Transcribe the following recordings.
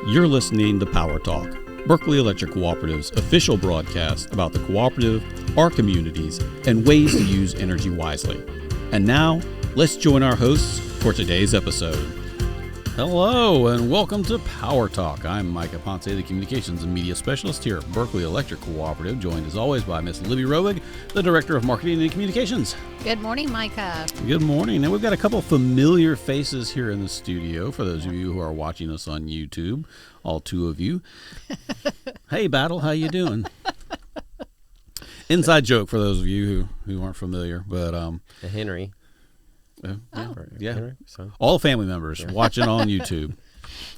You're listening to Power Talk, Berkeley Electric Cooperative's official broadcast about the cooperative, our communities, and ways to use energy wisely. And now, let's join our hosts for today's episode. Hello, and welcome to Power Talk. I'm Micah Ponce, the Communications and Media Specialist here at Berkeley Electric Cooperative, joined as always by Miss Libby Roebig, the Director of Marketing and Communications. Good morning, Micah. Good morning. And we've got a couple of familiar faces here in the studio for those of you who are watching us on YouTube, all two of you. Hey, Battle, how you doing? Inside joke for those of you who aren't familiar, but Henry. Yeah. All family members watching on YouTube,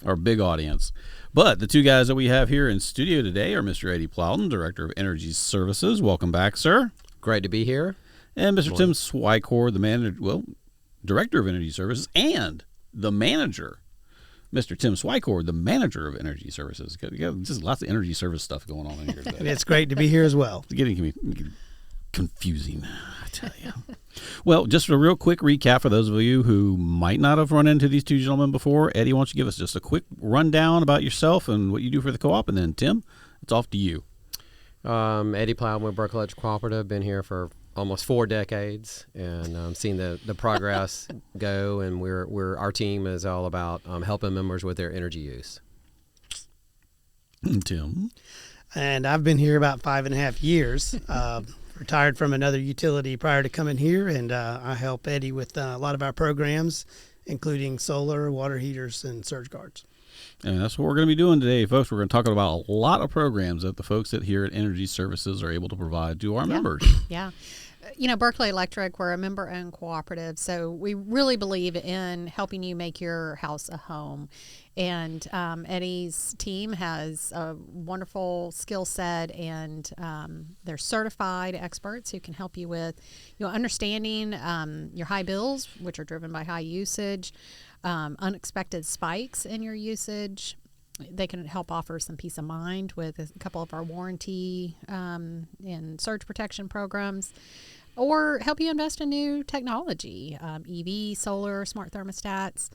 our big audience. But the two guys that we have here in studio today are Mr. Eddie Plowden, Director of Energy Services. Welcome back, sir. Great to be here. And Mr. Tim Swicord, Director of Energy Services and the manager. Mr. Tim Swicord, the manager of Energy Services. Just lots of energy service stuff going on in here today. And it's great to be here as well. It's getting confusing, I tell you. Well, just a real quick recap for those of you who might not have run into these two gentlemen before. Eddie, why don't you give us just a quick rundown about yourself and what you do for the co-op, and then Tim, it's off to you. Eddie Plowden with Berkeley Electric Cooperative, been here for almost 4 decades, and seen the progress go. And our team is all about helping members with their energy use. Tim, and I've been here about 5.5 years. Retired from another utility prior to coming here, and I help Eddie with a lot of our programs, including solar, water heaters, and surge guards. And that's what we're going to be doing today, folks. We're going to talk about a lot of programs that the folks that here at Energy Services are able to provide to our members. Yeah. You know, Berkeley Electric, we're a member-owned cooperative, so we really believe in helping you make your house a home. And Eddie's team has a wonderful skill set, and they're certified experts who can help you with understanding your high bills, which are driven by high usage, unexpected spikes in your usage. They can help offer some peace of mind with a couple of our warranty and surge protection programs, or help you invest in new technology, EV, solar, smart thermostats.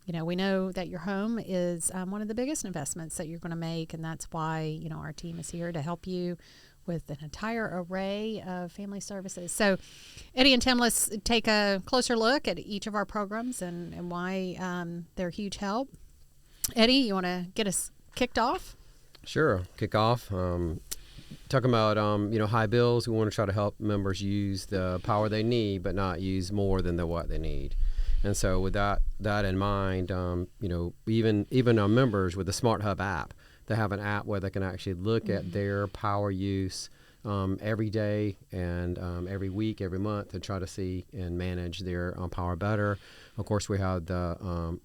We know that your home is one of the biggest investments that you're going to make, and that's why, our team is here to help you with an entire array of family services. So, Eddie and Tim, let's take a closer look at each of our programs and why they're a huge help. Eddie, you want to get us kicked off? Sure. Kick off. Talking about, high bills, we want to try to help members use the power they need, but not use more than what they need. And so with that in mind, even our members with the Smart Hub app, they have an app where they can actually look at their power use every day and every week, every month, to try to see and manage their power better. Of course, we have the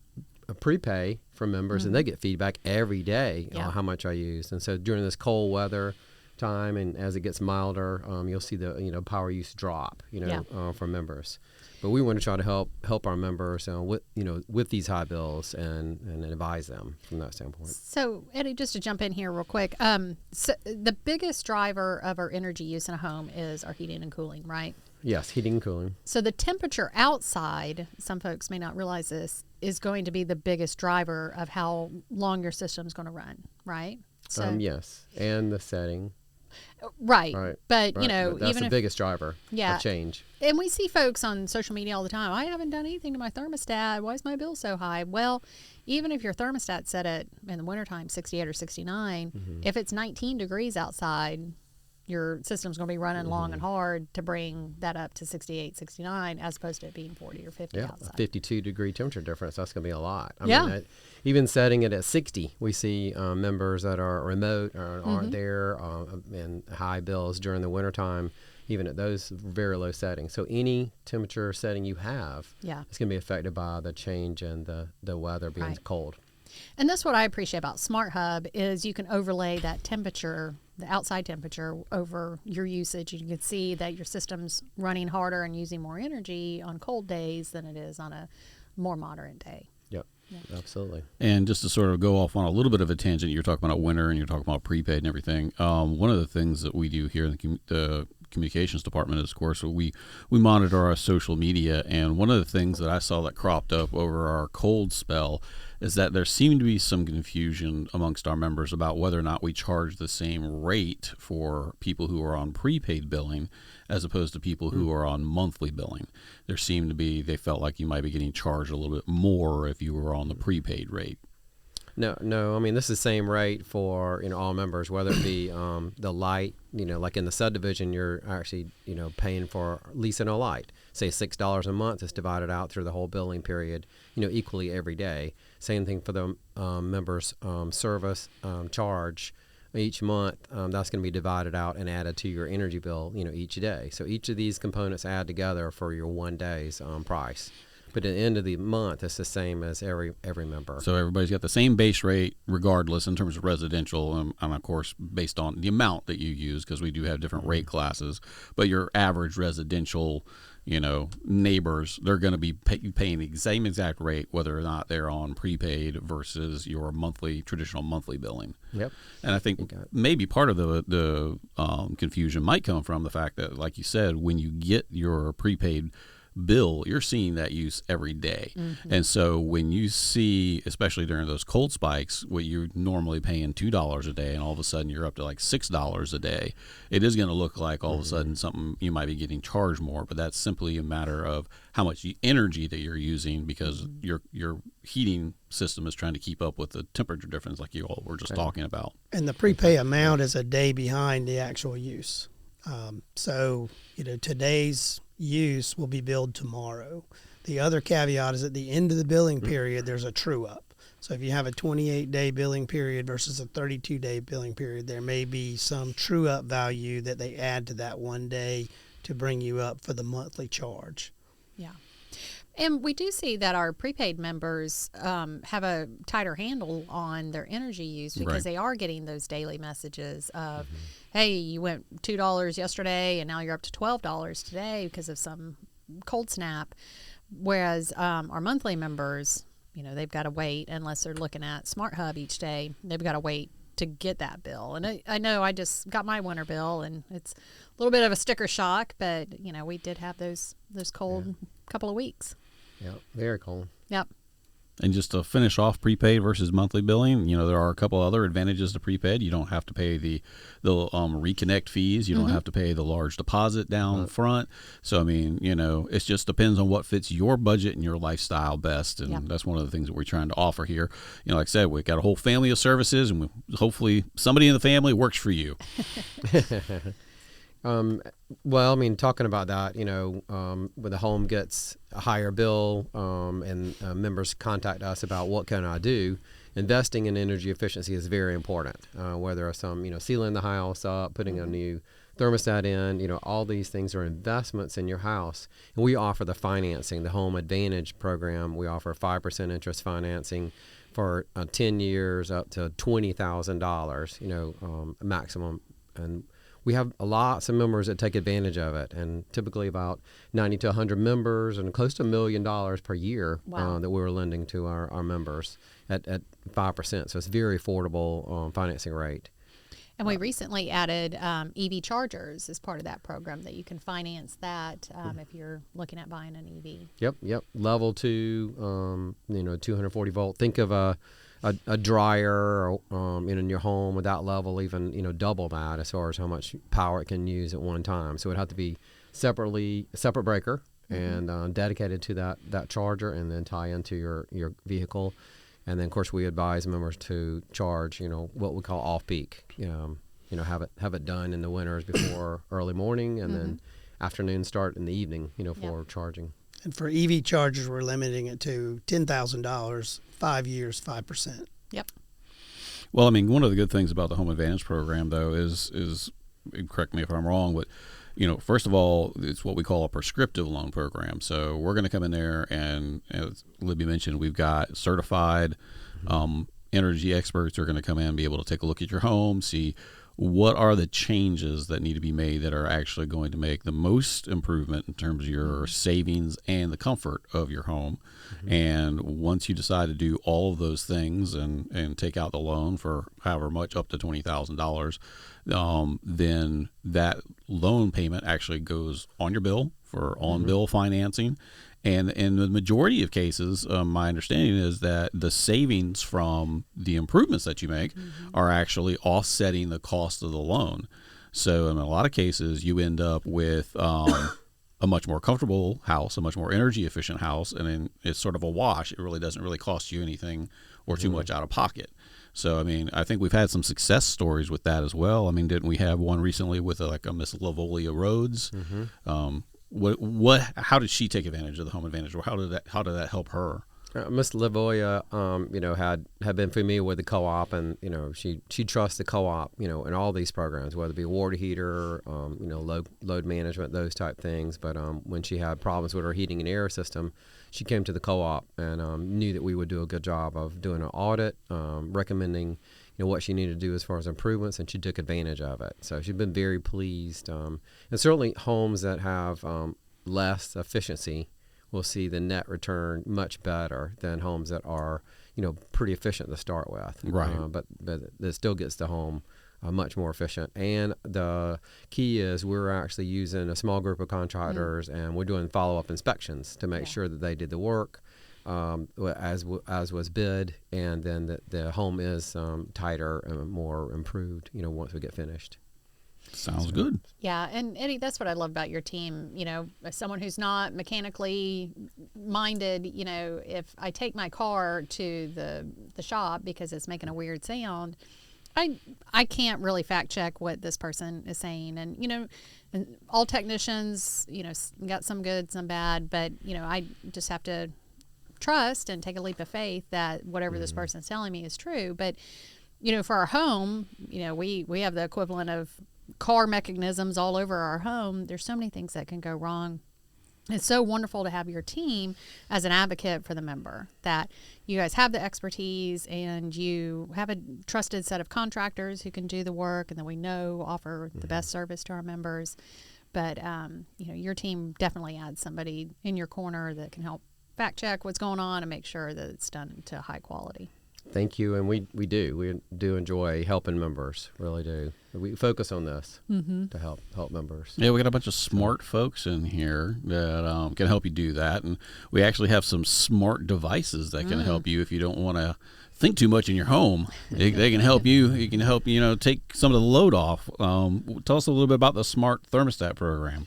a prepay for members, and they get feedback every day on how much I use. And so during this cold weather time, and as it gets milder, you'll see the power use drop for members. But we want to try to help our members with these high bills and advise them from that standpoint. So, Eddie, just to jump in here real quick, so the biggest driver of our energy use in a home is our heating and cooling, right? Yes, heating and cooling. So the temperature outside, some folks may not realize this, is going to be the biggest driver of how long your system is going to run, right? So, yes, and the setting. Right. But, but that's even the biggest driver of change. And we see folks on social media all the time, I haven't done anything to my thermostat. Why is my bill so high? Well, even if your thermostat's set at, in the wintertime, 68 or 69, if it's 19 degrees outside, your system's going to be running long and hard to bring that up to 68, 69, as opposed to it being 40 or 50 outside. 52-degree temperature difference, that's going to be a lot. I mean, even setting it at 60, we see members that are remote or aren't there and high bills during the wintertime, even at those very low settings. So any temperature setting you have, it's going to be affected by the change in the weather being cold. And that's what I appreciate about Smart Hub is you can overlay that temperature, the outside temperature, over your usage. You can see that your system's running harder and using more energy on cold days than it is on a more moderate day. Yep, absolutely. And just to sort of go off on a little bit of a tangent, you're talking about winter and you're talking about prepaid and everything. One of the things that we do here in the communications department is, of course, we monitor our social media. And one of the things that I saw that cropped up over our cold spell is that there seemed to be some confusion amongst our members about whether or not we charge the same rate for people who are on prepaid billing as opposed to people who are on monthly billing. There seemed to be, they felt like you might be getting charged a little bit more if you were on the prepaid rate. No. I mean, this is the same rate for all members, whether it be the light. Like in the subdivision, you're actually paying for leasing a light. Say $6 a month is divided out through the whole billing period, equally every day. Same thing for the members' service charge each month. That's going to be divided out and added to your energy bill, each day. So each of these components add together for your one day's price. But at the end of the month, it's the same as every member. So everybody's got the same base rate regardless in terms of residential, and of course based on the amount that you use, because we do have different rate classes. But your average residential, neighbors, they're going to be paying the same exact rate whether or not they're on prepaid versus your traditional monthly billing. Yep. And I think maybe part of the confusion might come from the fact that, like you said, when you get your prepaid bill, you're seeing that use every day. Mm-hmm. And so when you see, especially during those cold spikes, what you're normally paying $2 a day and all of a sudden you're up to like $6 a day, it is going to look like all of a sudden something you might be getting charged more, but that's simply a matter of how much energy that you're using, because your heating system is trying to keep up with the temperature difference like you all were just talking about. And the prepay amount is a day behind the actual use. So today's use will be billed tomorrow. The other caveat is at the end of the billing period, there's a true up. So if you have a 28-day billing period versus a 32-day billing period, there may be some true up value that they add to that one day to bring you up for the monthly charge. Yeah. And we do see that our prepaid members have a tighter handle on their energy use because they are getting those daily messages of, hey, you went $2 yesterday and now you're up to $12 today because of some cold snap. Whereas our monthly members, they've got to wait unless they're looking at Smart Hub each day. They've got to wait to get that bill. And I know I just got my winter bill and it's a little bit of a sticker shock, but, we did have those cold couple of weeks. Yeah, very cool. Yep. And just to finish off prepaid versus monthly billing, there are a couple other advantages to prepaid. You don't have to pay the reconnect fees. You don't have to pay the large deposit down front. So, I mean, it just depends on what fits your budget and your lifestyle best. And that's one of the things that we're trying to offer here. Like I said, we've got a whole family of services, and hopefully somebody in the family works for you. Well, I mean, talking about that, when the home gets a higher bill and members contact us about what can I do, investing in energy efficiency is very important. Whether it's sealing the house up, putting a new thermostat in, all these things are investments in your house. And we offer the financing, the Home Advantage program. We offer 5% interest financing for 10 years up to $20,000, maximum. And we have lots of members that take advantage of it, and typically about 90 to 100 members and close to $1 million per year that we're lending to our members at 5%. So it's very affordable financing rate. And we recently added EV chargers as part of that program that you can finance that if you're looking at buying an EV. Yep. Level 2, 240 volt. Think of a dryer in your home with that level, even double that as far as how much power it can use at one time. So it'd have to be separate breaker and dedicated to that charger, and then tie into your vehicle. And then of course we advise members to charge what we call off peak. Have it done in the winters before early morning, and then afternoon start in the evening. For charging. And for EV chargers, we're limiting it to $10,000, 5 years, 5%. Yep. Well, I mean, one of the good things about the Home Advantage program, though, is correct me if I'm wrong, but first of all, it's what we call a prescriptive loan program. So we're going to come in there, and as Libby mentioned, we've got certified energy experts who are going to come in and be able to take a look at your home, see what are the changes that need to be made that are actually going to make the most improvement in terms of your savings and the comfort of your home. And once you decide to do all of those things and take out the loan for however much, up to $20,000, then that loan payment actually goes on your bill for on-bill financing. And in the majority of cases, my understanding is that the savings from the improvements that you make are actually offsetting the cost of the loan. So in a lot of cases, you end up with a much more comfortable house, a much more energy efficient house, and then it's sort of a wash. It really doesn't really cost you anything or too much out of pocket. So, I mean, I think we've had some success stories with that as well. I mean, didn't we have one recently with a Miss Lavolia Rhodes? How did she take advantage of the home advantage, or how did that help her? Miss Lavoia, had been familiar with the co-op, and she trusts the co-op, in all these programs, whether it be a water heater, load management, those type things. But when she had problems with her heating and air system, she came to the co-op and knew that we would do a good job of doing an audit, recommending what she needed to do as far as improvements, and she took advantage of it. So she's been very pleased. And certainly homes that have less efficiency will see the net return much better than homes that are, pretty efficient to start with. Right. But it still gets the home much more efficient. And the key is we're actually using a small group of contractors, and we're doing follow-up inspections to make sure that they did the work as was bid, and then the home is tighter and more improved, once we get finished. Sounds good. Yeah, and Eddie, that's what I love about your team. As someone who's not mechanically minded, if I take my car to the shop because it's making a weird sound, I can't really fact check what this person is saying. And all technicians, got some good, some bad, but I just have to trust and take a leap of faith that whatever this person's telling me is true. But for our home, we have the equivalent of car mechanisms all over our home. There's so many things that can go wrong. It's so wonderful to have your team as an advocate for the member, that you guys have the expertise and you have a trusted set of contractors who can do the work, and that we know offer the best service to our members. But your team definitely adds somebody in your corner that can help fact check what's going on and make sure that it's done to high quality. Thank you, and we do enjoy helping members, really do. We focus on this to help members. Yeah, we got a bunch of smart folks in here that can help you do that, and we actually have some smart devices that can help you if you don't want to think too much in your home. They can help you. It can help take some of the load off. Tell us a little bit about the smart thermostat program.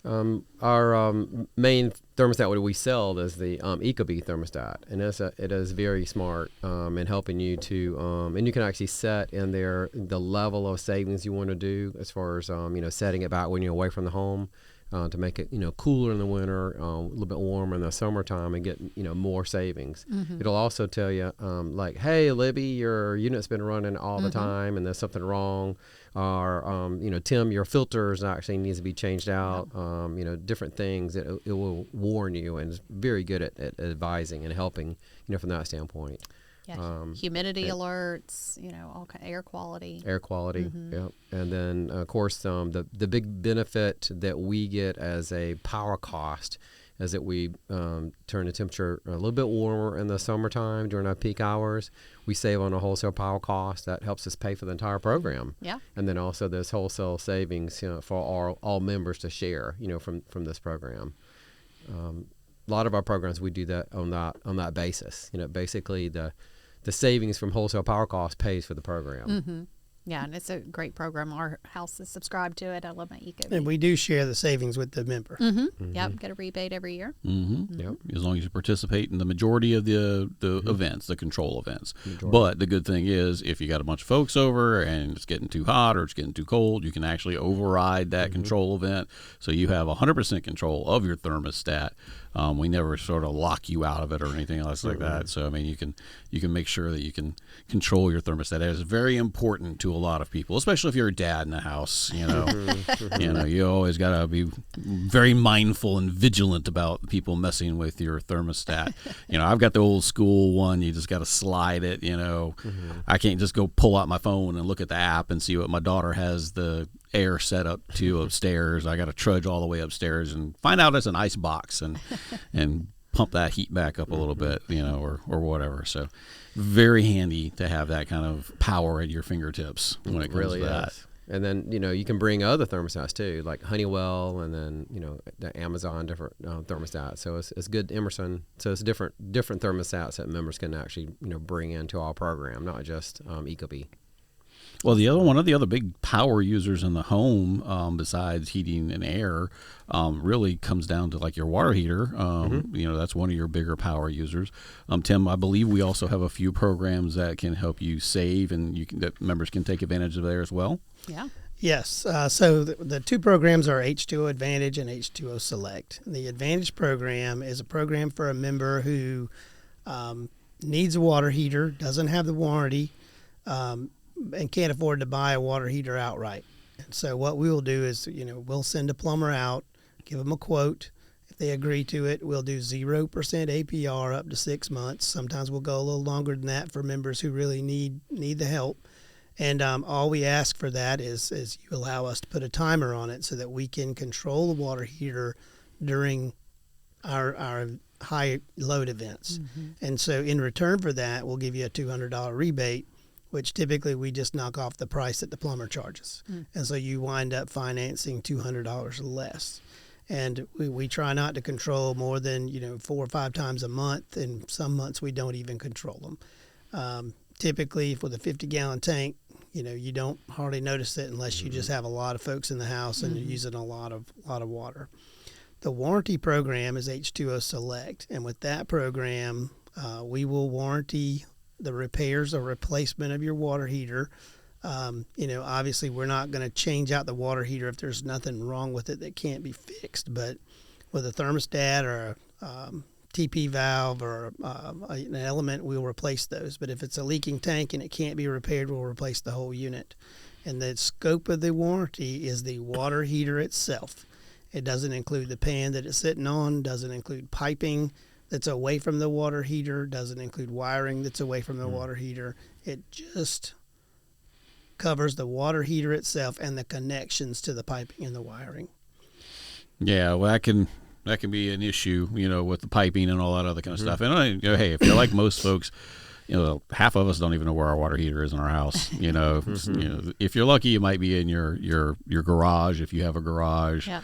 Our main thermostat what we sell is the Ecobee thermostat, and it is very smart in helping you to and you can actually set in there the level of savings you want to do as far as setting it back when you're away from the home to make it cooler in the winter, a little bit warmer in the summertime, and get more savings. It'll also tell you like, hey Libby, your unit's been running all the time and there's something wrong, or Tim, your filters actually needs to be changed out. Different things. It will warn you, and it's very good at advising and helping from that standpoint. Yeah, humidity alerts, all kind of air quality. Yeah. And then, of course, the big benefit that we get as a power cost is that we turn the temperature a little bit warmer in the summertime during our peak hours. We save on a wholesale power cost. That helps us pay for the entire program. Yeah. And then also there's wholesale savings for all members to share, from this program. A lot of our programs, we do that on that basis. Basically the savings from wholesale power costs pays for the program. Yeah, and it's a great program. Our house is subscribed to it. I love my Ecobee. And we do share the savings with the member. Yep, get a rebate every year. Yep. As long as you participate in the majority of the events, the control events. But the good thing is, if you got a bunch of folks over and it's getting too hot or it's getting too cold, you can actually override that control event. So you have 100% control of your thermostat. We never sort of lock you out of it or anything else like that. So I mean, you can make sure that you can control your thermostat. That is very important to a lot of people, especially if you're a dad in the house. You always got to be very mindful and vigilant about people messing with your thermostat. I've got the old school one. You just got to slide it. I can't just go pull out my phone and look at the app and see what my daughter has the air set up to upstairs. I got to trudge all the way upstairs and find out it's an ice box and pump that heat back up a little bit, or whatever. So very handy to have that kind of power at your fingertips when it comes really to that. Is. And then, you can bring other thermostats too, like Honeywell, and then, the Amazon different thermostats. So it's good Emerson. So it's different thermostats that members can actually, bring into our program, not just Ecobee. Well, one of the other big power users in the home, besides heating and air, really comes down to like your water heater. That's one of your bigger power users. Tim, I believe we also have a few programs that can help you save, and that members can take advantage of there as well. Yeah. Yes. So the two programs are H2O Advantage and H2O Select. The Advantage program is a program for a member who needs a water heater, doesn't have the warranty, and can't afford to buy a water heater outright. And so what we will do is, we'll send a plumber out, give them a quote. If they agree to it, we'll do 0% APR up to 6 months. Sometimes we'll go a little longer than that for members who really need the help. And all we ask for that is you allow us to put a timer on it so that we can control the water heater during our high load events. And so in return for that, we'll give you a $200 rebate, which typically we just knock off the price that the plumber charges. And so you wind up financing $200 less. And we try not to control more than, 4 or 5 times a month. And some months we don't even control them. Typically with a 50-gallon tank, you don't hardly notice it unless you just have a lot of folks in the house and you're using a lot of water. The warranty program is H2O Select. And with that program, we will warranty the repairs or replacement of your water heater. Obviously we're not going to change out the water heater if there's nothing wrong with it that can't be fixed, but with a thermostat or a TP valve or an element, we'll replace those. But if it's a leaking tank and it can't be repaired, we'll replace the whole unit. And the scope of the warranty is the water heater itself. It doesn't include the pan that it's sitting on, doesn't include piping that's away from the water heater, doesn't include wiring that's away from the water heater. It just covers the water heater itself and the connections to the piping and the wiring. Yeah, well, that can be an issue, with the piping and all that other kind of stuff. And hey, if you're like most folks, half of us don't even know where our water heater is in our house. If you're lucky, it might be in your garage if you have a garage. Yeah.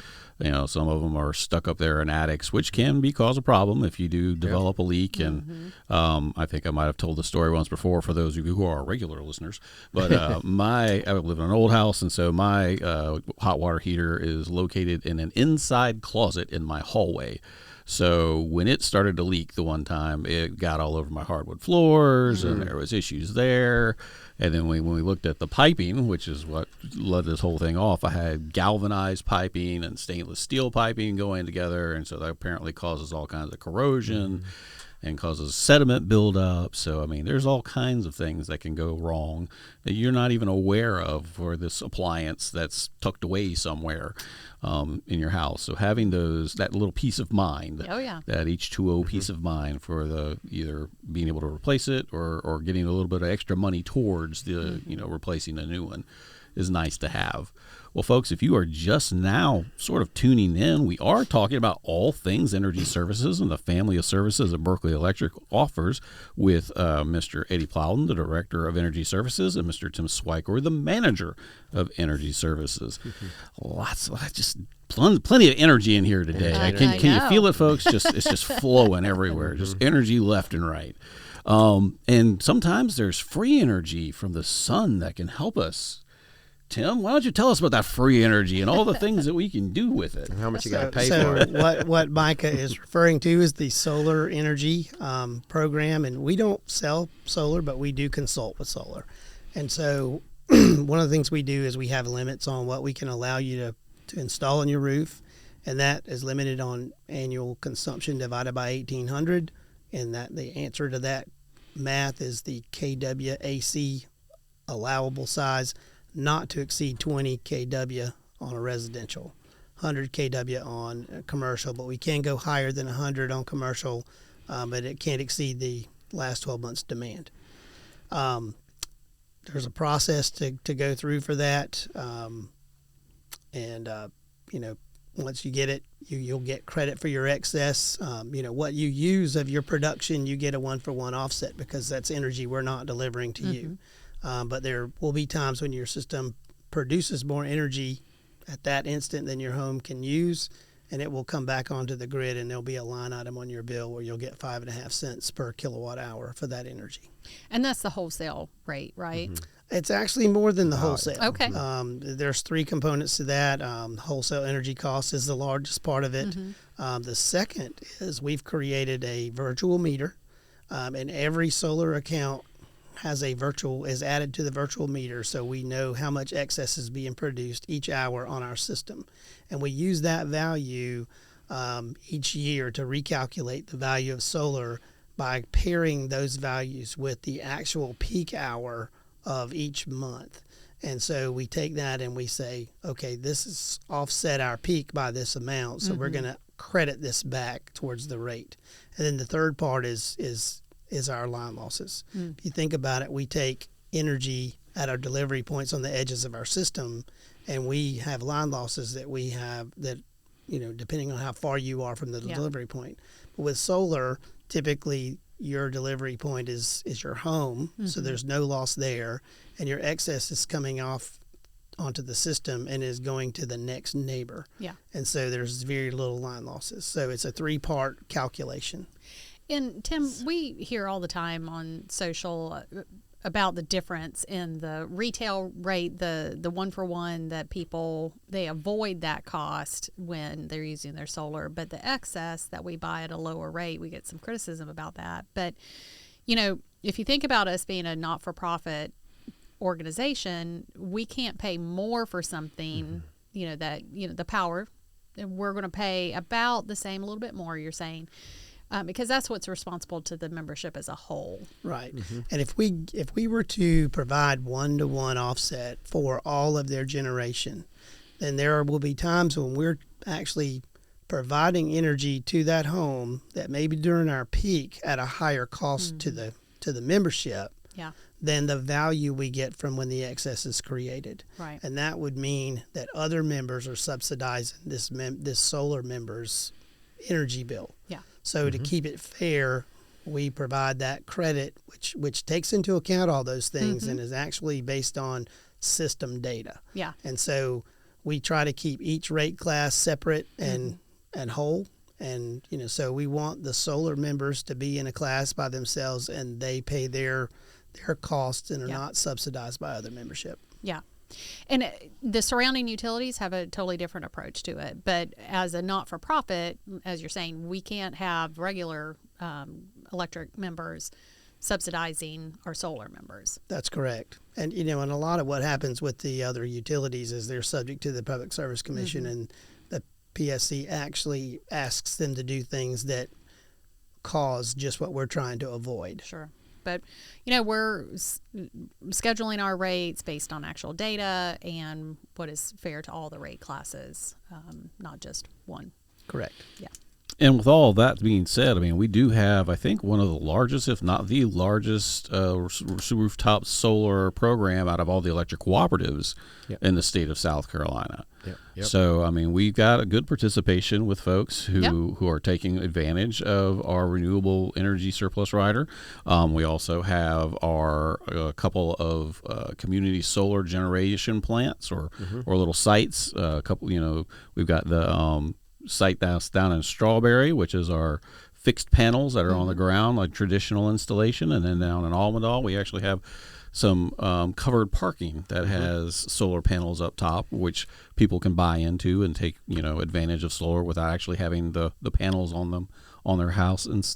Some of them are stuck up there in attics, which can cause a problem if you do develop a leak. And I think I might have told the story once before for those of you who are regular listeners. But I live in an old house, and so my hot water heater is located in an inside closet in my hallway. So when it started to leak the one time, it got all over my hardwood floors, and there was issues there. And then when we looked at the piping, which is what led this whole thing off, I had galvanized piping and stainless steel piping going together, and so that apparently causes all kinds of corrosion and causes sediment buildup. So, there's all kinds of things that can go wrong that you're not even aware of for this appliance that's tucked away somewhere in your house. So having that little peace of mind, that H2O peace of mind for the either being able to replace it or getting a little bit of extra money towards the replacing a new one is nice to have. Well, folks, if you are just now sort of tuning in, we are talking about all things energy services and the family of services that Berkeley Electric offers with Mr. Eddie Plowden, the Director of Energy Services, and Mr. Tim Swicord, the Manager of Energy Services. Plenty of energy in here today. Can you feel it, folks? It's just flowing everywhere, just energy left and right. And sometimes there's free energy from the sun that can help us. Tim, why don't you tell us about that free energy and all the things that we can do with it? And how much you got to pay for it. What Micah is referring to is the solar energy program. And we don't sell solar, but we do consult with solar. And so one of the things we do is we have limits on what we can allow you to install on your roof. And that is limited on annual consumption divided by 1,800. And that the answer to that math is the kWAC allowable size, not to exceed 20 kW on a residential, 100 kW on a commercial, but we can go higher than 100 on commercial, but it can't exceed the last 12 months demand. There's a process to go through for that, once you get it, you'll get credit for your excess. What you use of your production, you get a 1-for-1 offset because that's energy we're not delivering to you. But there will be times when your system produces more energy at that instant than your home can use, and it will come back onto the grid, and there'll be a line item on your bill where you'll get 5.5 cents per kilowatt hour for that energy. And that's the wholesale rate, right? It's actually more than the wholesale. Okay. There's three components to that. Wholesale energy cost is the largest part of it. The second is we've created a virtual meter, and every solar account is added to the virtual meter, so we know how much excess is being produced each hour on our system, and we use that value each year to recalculate the value of solar by pairing those values with the actual peak hour of each month. And so we take that and we say, okay, this is offset our peak by this amount, so we're going to credit this back towards the rate. And then the third part is our line losses. If you think about it, we take energy at our delivery points on the edges of our system, and we have line losses that we have that, depending on how far you are from the delivery point. But with solar, typically your delivery point is your home, so there's no loss there, and your excess is coming off onto the system and is going to the next neighbor. Yeah. And so there's very little line losses. So it's a 3-part calculation. And Tim, we hear all the time on social about the difference in the retail rate, the 1-for-1 that they avoid that cost when they're using their solar, but the excess that we buy at a lower rate, we get some criticism about that. But, if you think about us being a not-for-profit organization, we can't pay more for something, the power, we're going to pay about the same, a little bit more, you're saying. Because that's what's responsible to the membership as a whole. Right. And if we were to provide 1-to-1 offset for all of their generation, then there will be times when we're actually providing energy to that home that maybe during our peak at a higher cost to the membership than the value we get from when the excess is created. Right. And that would mean that other members are subsidizing this solar member's energy bill. Yeah. So to keep it fair, we provide that credit, which takes into account all those things and is actually based on system data. Yeah. And so we try to keep each rate class separate and whole. And, so we want the solar members to be in a class by themselves, and they pay their costs and are not subsidized by other membership. Yeah. And the surrounding utilities have a totally different approach to it. But as a not-for-profit, as you're saying, we can't have regular electric members subsidizing our solar members. That's correct. And, and a lot of what happens with the other utilities is they're subject to the Public Service Commission, and the PSC actually asks them to do things that cause just what we're trying to avoid. Sure. But, we're scheduling our rates based on actual data and what is fair to all the rate classes, not just one. Correct. Yeah. And with all that being said, we do have, I think, one of the largest, if not the largest, rooftop solar program out of all the electric cooperatives in the state of South Carolina. Yep. So, we've got a good participation with folks who are taking advantage of our renewable energy surplus rider. We also have a couple of community solar generation plants or little sites. We've got the site that's down in Strawberry, which is our fixed panels that are on the ground, like traditional installation. And then down in Almadal, we actually have some covered parking that has solar panels up top, which people can buy into and take advantage of solar without actually having the panels on them on their house. And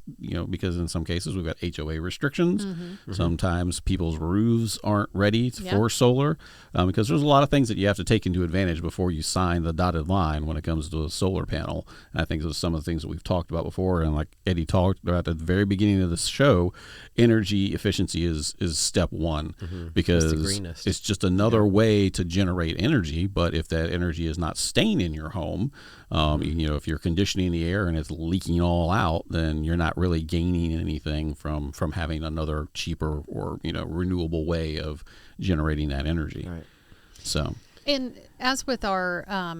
because in some cases we've got HOA restrictions. Sometimes people's roofs aren't ready for solar, because there's a lot of things that you have to take into advantage before you sign the dotted line when it comes to a solar panel. And I think those are some of the things that we've talked about before, and like Eddie talked about at the very beginning of the show, energy efficiency is step one, because it's just another way to generate energy. But if that energy is not staying in your home, if you're conditioning the air and it's leaking all out, then you're not really gaining anything from having another cheaper or renewable way of generating that energy. Right. So, and as with our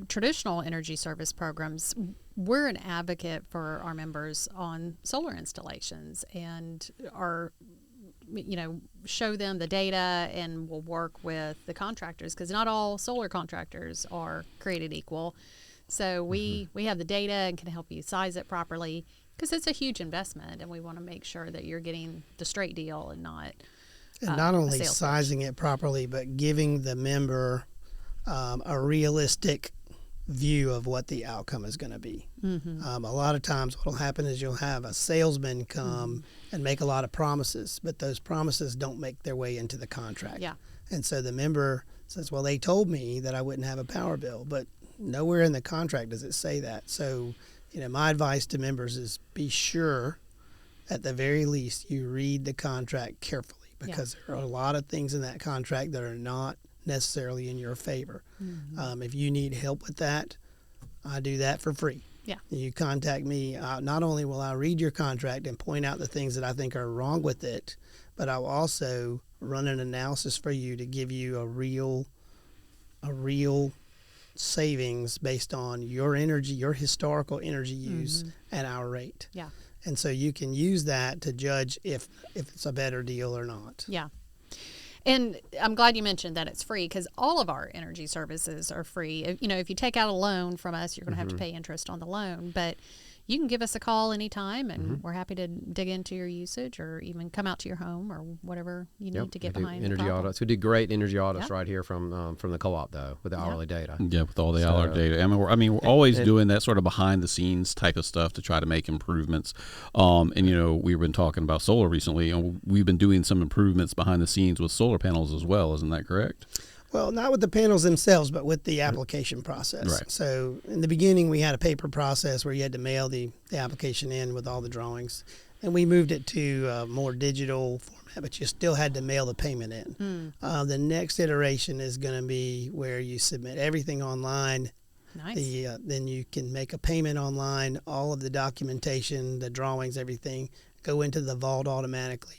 traditional energy service programs, we're an advocate for our members on solar installations, and show them the data, and we'll work with the contractors, because not all solar contractors are created equal. So we have the data and can help you size it properly, because it's a huge investment, and we want to make sure that you're getting the straight deal and not only sizing it properly, but giving the member a realistic view of what the outcome is going to be. A lot of times what will happen is you'll have a salesman come and make a lot of promises, but those promises don't make their way into the contract. Yeah. And so the member says, well, they told me that I wouldn't have a power bill, but nowhere in the contract does it say that. So, my advice to members is be sure, at the very least, you read the contract carefully, because there are a lot of things in that contract that are not necessarily in your favor. If you need help with that, I do that for free. Yeah. You contact me. Not only will I read your contract and point out the things that I think are wrong with it, but I'll also run an analysis for you to give you a real savings based on your energy, your historical energy use, and our rate. Yeah. And so you can use that to judge if it's a better deal or not. Yeah. And I'm glad you mentioned that it's free, because all of our energy services are free. If you take out a loan from us, you're going to have to pay interest on the loan, but you can give us a call anytime, and we're happy to dig into your usage, or even come out to your home, or whatever you need to get behind energy the problem. audits. We do great energy audits right here from the co-op, though, with the hourly data. Yeah, with all the hourly data. We're always doing that sort of behind the scenes type of stuff to try to make improvements. We've been talking about solar recently, and we've been doing some improvements behind the scenes with solar panels as well. Isn't that correct? Well, not with the panels themselves, but with the application process. Right. So in the beginning, we had a paper process where you had to mail the application in with all the drawings. And we moved it to a more digital format, but you still had to mail the payment in. The next iteration is going to be where you submit everything online. Nice. Then you can make a payment online. All of the documentation, the drawings, everything go into the vault automatically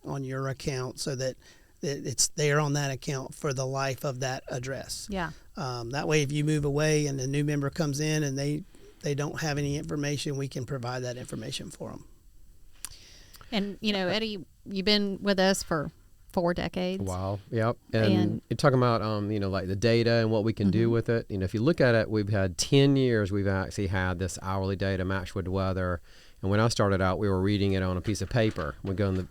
on your account, so that it's there on that account for the life of that address. Yeah. That way, if you move away and a new member comes in and they don't have any information, we can provide that information for them. And, Eddie, you've been with us for 4 decades. Wow. Yep. And you're talking about, like the data and what we can do with it. If you look at it, we've had 10 years we've actually had this hourly data matched with weather. And when I started out, we were reading it on a piece of paper. We'd go in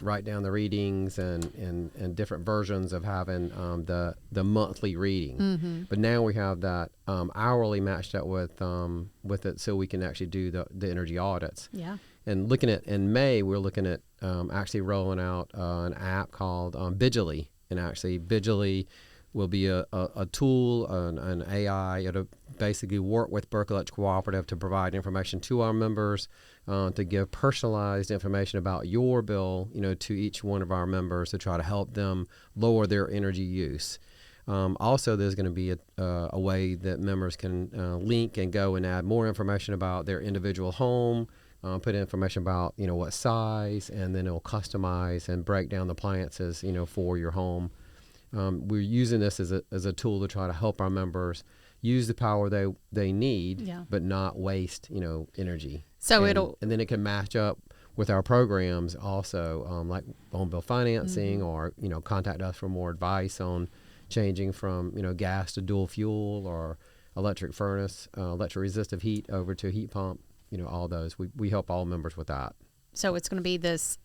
write down the readings and different versions of having the monthly reading. But now we have that hourly matched up with it, so we can actually do the energy audits. Yeah. And looking at, in May, we're looking at actually rolling out an app called Vigily. And actually, Vigily will be a tool, an AI. It'll basically work with Berkeley Electric Cooperative to provide information to our members, to give personalized information about your bill, to each one of our members, to try to help them lower their energy use. Also, there's going to be a way that members can link and go and add more information about their individual home, put information about what size, and then it'll customize and break down the appliances for your home. We're using this as a tool to try to help our members use the power they need, but not waste energy. So and then it can match up with our programs also, like home bill financing, or contact us for more advice on changing from gas to dual fuel, or electric furnace, electric resistive heat over to heat pump. All those we help all members with that. So it's going to be this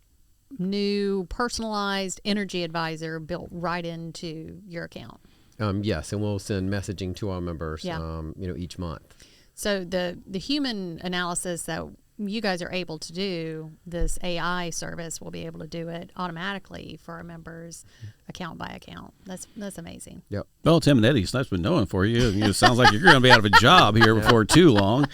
new personalized energy advisor built right into your account. Yes, and we'll send messaging to our members, each month. So the human analysis that you guys are able to do, this AI service will be able to do it automatically for our members, account by account. That's amazing. Yep. Well, Tim and Eddie, it's nice been knowing for you. It sounds like you're going to be out of a job here before too long.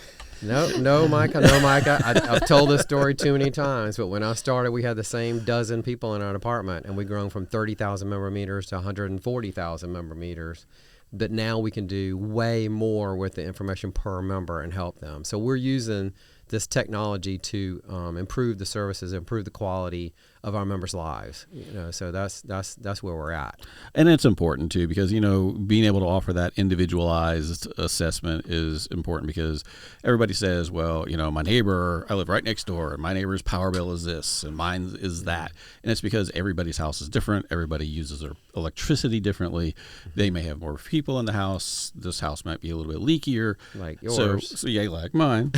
No, Mike. I've told this story too many times, but when I started, we had the same dozen people in our department, and we've grown from 30,000 member meters to 140,000 member meters. That now we can do way more with the information per member and help them. So we're using this technology to improve the services, improve the quality of our members' lives. So that's where we're at. And it's important too, because being able to offer that individualized assessment is important, because everybody says, well, my neighbor, I live right next door, and my neighbor's power bill is this and mine is that. And it's because everybody's house is different. Everybody uses their electricity differently. They may have more people in the house. This house might be a little bit leakier, like yours. So yeah, like mine.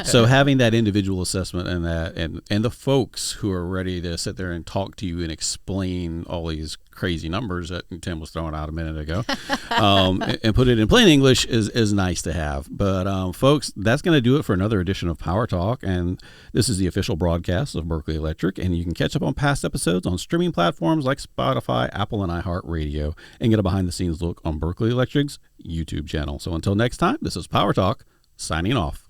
So having that individual assessment and that, and the folks who are ready to sit there and talk to you and explain all these crazy numbers that Tim was throwing out a minute ago, and put it in plain English is nice to have. But folks, that's going to do it for another edition of Power Talk. And this is the official broadcast of Berkeley Electric. And you can catch up on past episodes on streaming platforms like Spotify, Apple, and iHeartRadio, and get a behind-the-scenes look on Berkeley Electric's YouTube channel. So until next time, this is Power Talk, signing off.